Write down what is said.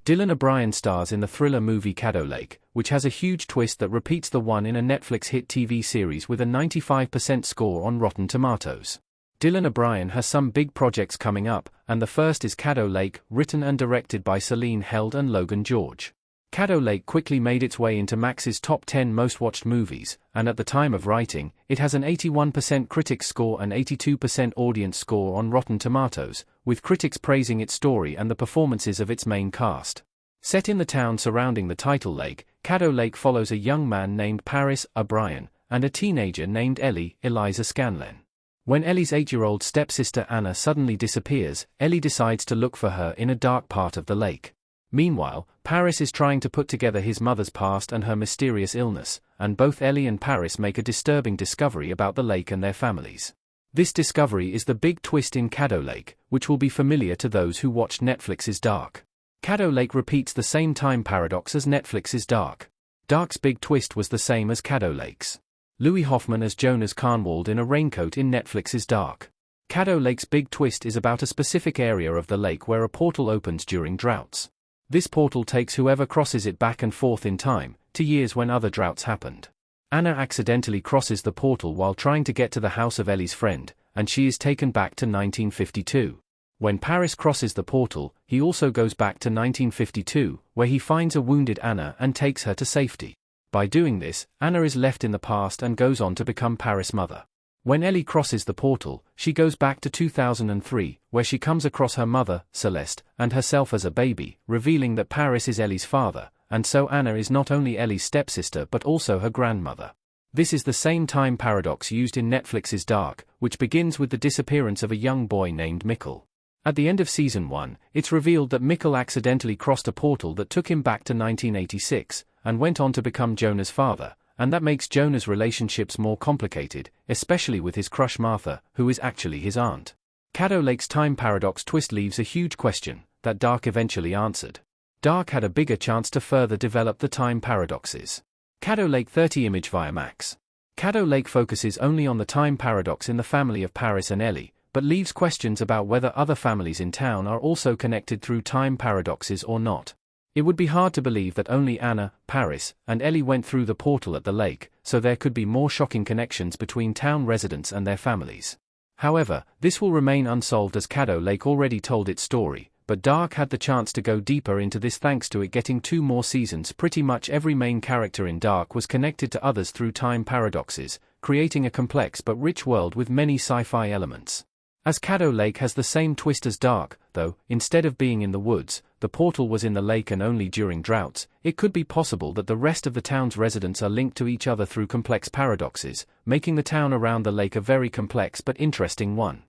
Dylan O'Brien stars in the thriller movie Caddo Lake, which has a huge twist that repeats the one in a Netflix hit TV series with a 95% score on Rotten Tomatoes. Dylan O'Brien has some big projects coming up, and the first is Caddo Lake, written and directed by Celine Held and Logan George. Caddo Lake quickly made its way into Max's top 10 most-watched movies, and at the time of writing, it has an 81% critics score and 82% audience score on Rotten Tomatoes, with critics praising its story and the performances of its main cast. Set in the town surrounding the title lake, Caddo Lake follows a young man named Paris O'Brien, and a teenager named Ellie, Eliza Scanlon. When Ellie's 8-year-old stepsister Anna suddenly disappears, Ellie decides to look for her in a dark part of the lake. Meanwhile, Paris is trying to put together his mother's past and her mysterious illness, and both Ellie and Paris make a disturbing discovery about the lake and their families. This discovery is the big twist in Caddo Lake, which will be familiar to those who watched Netflix's Dark. Caddo Lake repeats the same time paradox as Netflix's Dark. Dark's big twist was the same as Caddo Lake's. Louis Hoffman as Jonas Carnwald in a raincoat in Netflix's Dark. Caddo Lake's big twist is about a specific area of the lake where a portal opens during droughts. This portal takes whoever crosses it back and forth in time, to years when other droughts happened. Anna accidentally crosses the portal while trying to get to the house of Ellie's friend, and she is taken back to 1952. When Paris crosses the portal, he also goes back to 1952, where he finds a wounded Anna and takes her to safety. By doing this, Anna is left in the past and goes on to become Paris' mother. When Ellie crosses the portal, she goes back to 2003, where she comes across her mother, Celeste, and herself as a baby, revealing that Paris is Ellie's father, and so Anna is not only Ellie's stepsister but also her grandmother. This is the same time paradox used in Netflix's Dark, which begins with the disappearance of a young boy named Mikkel. At the end of Season 1, it's revealed that Mikkel accidentally crossed a portal that took him back to 1986, and went on to become Jonah's father. And that makes Jonah's relationships more complicated, especially with his crush Martha, who is actually his aunt. Caddo Lake's time paradox twist leaves a huge question, that Dark eventually answered. Dark had a bigger chance to further develop the time paradoxes. Caddo Lake 30 image via Max. Caddo Lake focuses only on the time paradox in the family of Paris and Ellie, but leaves questions about whether other families in town are also connected through time paradoxes or not. It would be hard to believe that only Anna, Paris, and Ellie went through the portal at the lake, so there could be more shocking connections between town residents and their families. However, this will remain unsolved as Caddo Lake already told its story, but Dark had the chance to go deeper into this thanks to it getting 2 more seasons. Pretty much every main character in Dark was connected to others through time paradoxes, creating a complex but rich world with many sci-fi elements. As Caddo Lake has the same twist as Dark, though, instead of being in the woods, the portal was in the lake and only during droughts, it could be possible that the rest of the town's residents are linked to each other through complex paradoxes, making the town around the lake a very complex but interesting one.